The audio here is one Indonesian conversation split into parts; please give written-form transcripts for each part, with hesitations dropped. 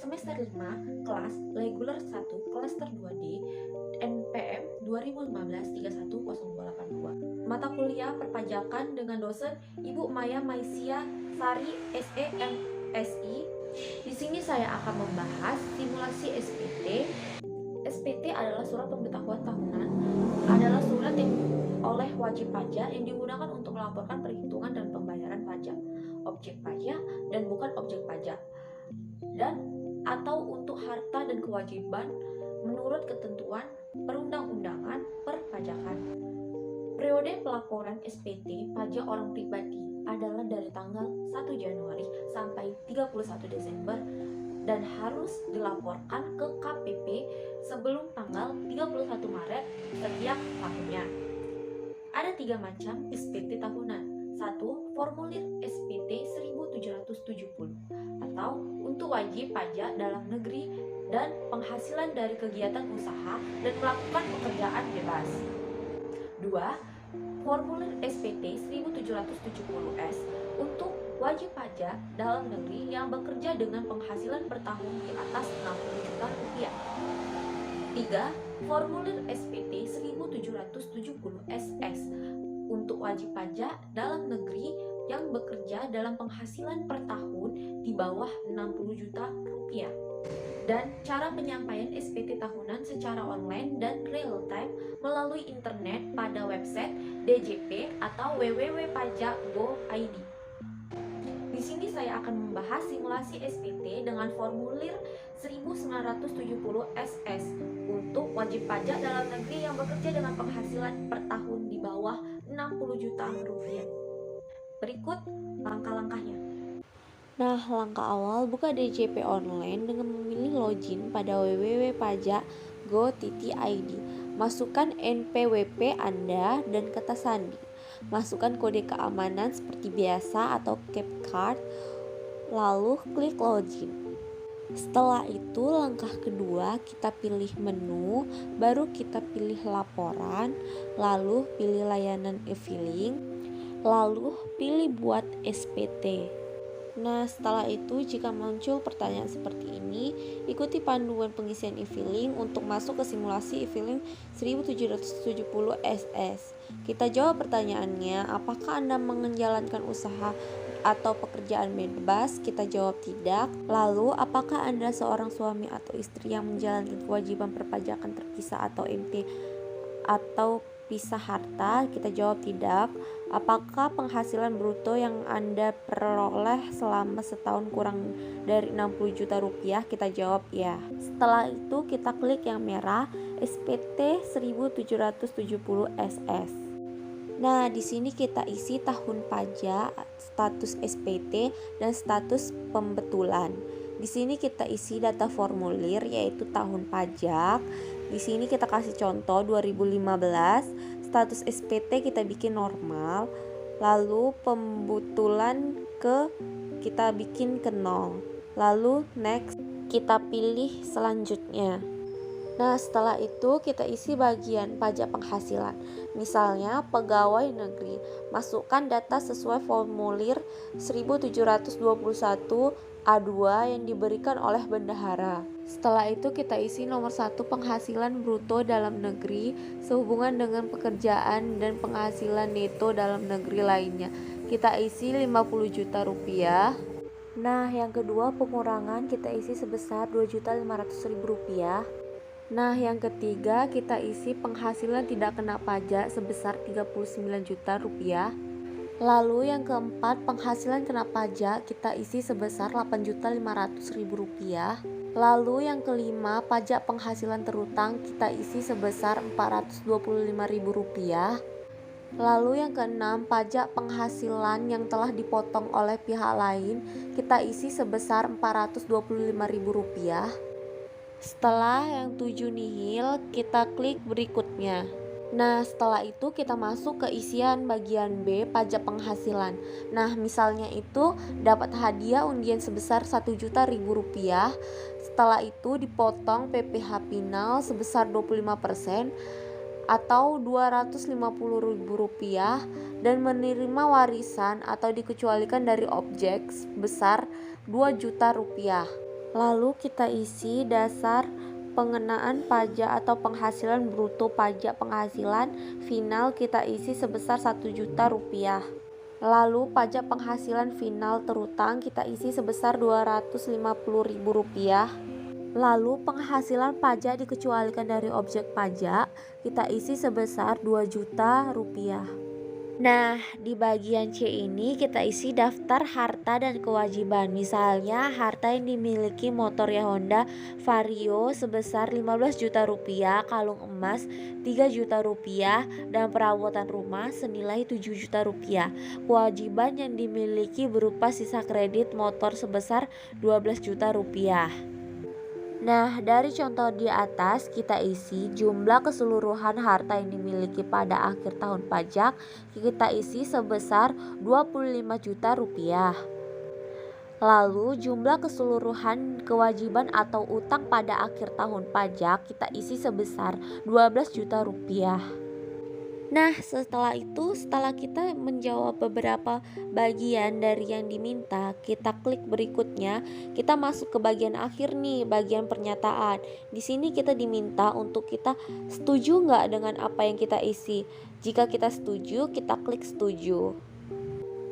semester 5, kelas reguler 1, klaster 2D, NPM 2015-31082. Mata kuliah perpajakan dengan dosen Ibu Maya Maisia Sari, SE, MSI. Di sini saya akan membahas simulasi SPT. SPT adalah surat pemberitahuan tahunan, adalah surat yang oleh wajib pajak yang digunakan untuk melaporkan perhitungan dan pembayaran pajak, objek pajak dan bukan objek pajak, dan atau untuk harta dan kewajiban menurut ketentuan perundang-undangan perpajakan. Periode pelaporan SPT pajak orang pribadi adalah dari tanggal 1 Januari sampai 31 Desember dan harus dilaporkan ke KPP sebelum tanggal 31 Maret setiap tahunnya. Ada 3 macam SPT tahunan. 1. Formulir SPT 1770 atau untuk wajib pajak dalam negeri dan penghasilan dari kegiatan usaha dan melakukan pekerjaan bebas. 2. Formulir SPT 1770S untuk wajib pajak dalam negeri yang bekerja dengan penghasilan per tahun di atas 60 juta rupiah. 3. Formulir SPT 1770SS untuk wajib pajak dalam negeri yang bekerja dalam penghasilan per tahun di bawah 60 juta rupiah. Dan cara penyampaian SPT tahunan secara online dan real time melalui internet pada website DJP atau www.pajak.go.id. Di sini saya akan membahas simulasi SPT dengan formulir 1970 SS untuk wajib pajak dalam negeri yang bekerja dengan penghasilan per tahun di bawah 60 juta rupiah. Berikut langkah-langkahnya. Nah, langkah awal buka DJP online dengan memilih login pada www.pajak.go.id. Masukkan NPWP Anda dan kata sandi. Masukkan kode keamanan seperti biasa atau CapCard, lalu klik login. Setelah itu langkah kedua kita pilih menu, baru kita pilih laporan, lalu pilih layanan e-filing, lalu pilih buat SPT. Nah, setelah itu jika muncul pertanyaan seperti ini, ikuti panduan pengisian e-filing untuk masuk ke simulasi e-filing 1770 SS. Kita jawab pertanyaannya, apakah Anda menjalankan usaha atau pekerjaan bebas? Kita jawab tidak. Lalu, apakah Anda seorang suami atau istri yang menjalankan kewajiban perpajakan terpisah atau MT atau pisah harta? Kita jawab tidak. Apakah penghasilan bruto yang Anda peroleh selama setahun kurang dari 60 juta rupiah? Kita jawab ya. Setelah itu kita klik yang merah SPT 1770 SS. Nah, di sini kita isi tahun pajak, status SPT dan status pembetulan. Di sini kita isi data formulir yaitu tahun pajak. Di sini kita kasih contoh 2015, status SPT kita bikin normal, lalu pembetulan kita bikin ke 0. Lalu next, kita pilih selanjutnya. Nah, setelah itu kita isi bagian pajak penghasilan. Misalnya pegawai negeri, masukkan data sesuai formulir 1721 A2 yang diberikan oleh bendahara. Setelah itu kita isi nomor 1 penghasilan bruto dalam negeri sehubungan dengan pekerjaan dan penghasilan neto dalam negeri lainnya. Kita isi 50 juta rupiah. Nah, yang kedua pengurangan kita isi sebesar 2.500.000 rupiah. Nah, yang ketiga kita isi penghasilan tidak kena pajak sebesar 39 juta rupiah. Lalu yang keempat penghasilan kena pajak kita isi sebesar 8.500.000 rupiah. Lalu yang kelima pajak penghasilan terutang kita isi sebesar 425.000 rupiah. Lalu yang keenam pajak penghasilan yang telah dipotong oleh pihak lain kita isi sebesar 425.000 rupiah. Setelah yang 7 nihil, kita klik berikutnya. Nah, setelah itu kita masuk ke isian bagian B, pajak penghasilan. Nah, misalnya itu dapat hadiah undian sebesar 1 juta rupiah. Setelah itu dipotong PPh final sebesar 25% atau 250.000 rupiah dan menerima warisan atau dikecualikan dari objek sebesar 2 juta rupiah. Lalu kita isi dasar pengenaan pajak atau penghasilan bruto pajak penghasilan final kita isi sebesar 1 juta rupiah. Lalu pajak penghasilan final terutang kita isi sebesar 250.000 rupiah. Lalu penghasilan pajak dikecualikan dari objek pajak kita isi sebesar 2 juta rupiah. Nah, di bagian C ini kita isi daftar harta dan kewajiban. Misalnya, harta yang dimiliki motor Honda Vario sebesar 15 juta rupiah, kalung emas 3 juta rupiah, dan perabotan rumah senilai 7 juta rupiah. Kewajiban yang dimiliki berupa sisa kredit motor sebesar 12 juta rupiah. Nah, dari contoh di atas kita isi jumlah keseluruhan harta yang dimiliki pada akhir tahun pajak kita isi sebesar 25 juta rupiah. Lalu jumlah keseluruhan kewajiban atau utang pada akhir tahun pajak kita isi sebesar 12 juta rupiah. Nah, setelah kita menjawab beberapa bagian dari yang diminta, kita klik berikutnya, kita masuk ke bagian akhir nih, bagian pernyataan. Di sini kita diminta untuk kita setuju nggak dengan apa yang kita isi. Jika kita setuju, kita klik setuju.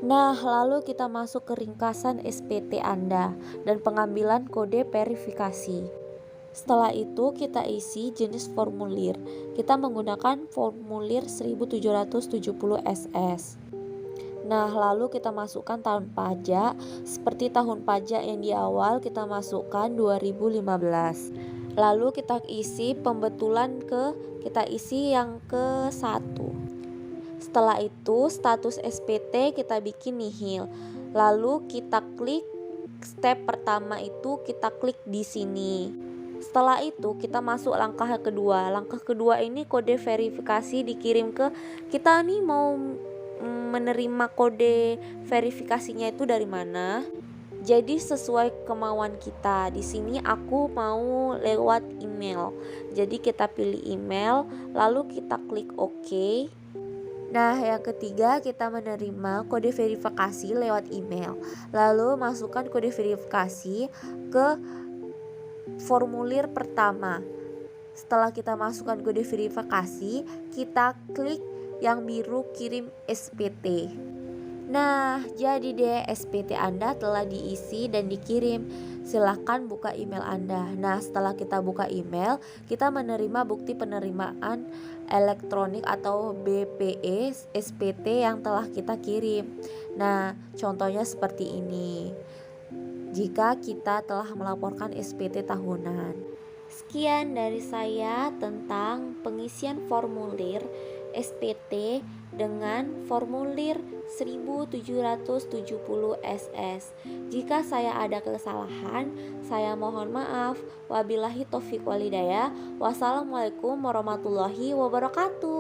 Nah, lalu kita masuk ke ringkasan SPT Anda dan pengambilan kode verifikasi. Setelah itu kita isi jenis formulir. Kita menggunakan formulir 1770 SS. Nah, lalu kita masukkan tahun pajak. Seperti tahun pajak yang di awal kita masukkan 2015. Lalu kita isi pembetulan kita isi yang ke-1. Setelah itu status SPT kita bikin nihil. Lalu kita klik step pertama itu kita klik di sini. Setelah itu kita masuk langkah kedua. Langkah kedua ini kode verifikasi dikirim ke kita nih mau menerima kode verifikasinya itu dari mana. Jadi sesuai kemauan kita. Di sini aku mau lewat email. Jadi kita pilih email, lalu kita klik OK. Nah, yang ketiga kita menerima kode verifikasi lewat email. Lalu masukkan kode verifikasi ke formulir pertama. Setelah kita masukkan kode verifikasi, kita klik yang biru kirim SPT. Nah, jadi deh SPT Anda telah diisi dan dikirim. Silahkan buka email Anda. Nah, setelah kita buka email, kita menerima bukti penerimaan elektronik atau BPE SPT yang telah kita kirim. Nah, contohnya seperti ini. Jika kita telah melaporkan SPT tahunan. Sekian dari saya tentang pengisian formulir SPT dengan formulir 1770 SS. Jika saya ada kesalahan, saya mohon maaf. Wabillahi taufiq walhidayah. Wassalamualaikum warahmatullahi wabarakatuh.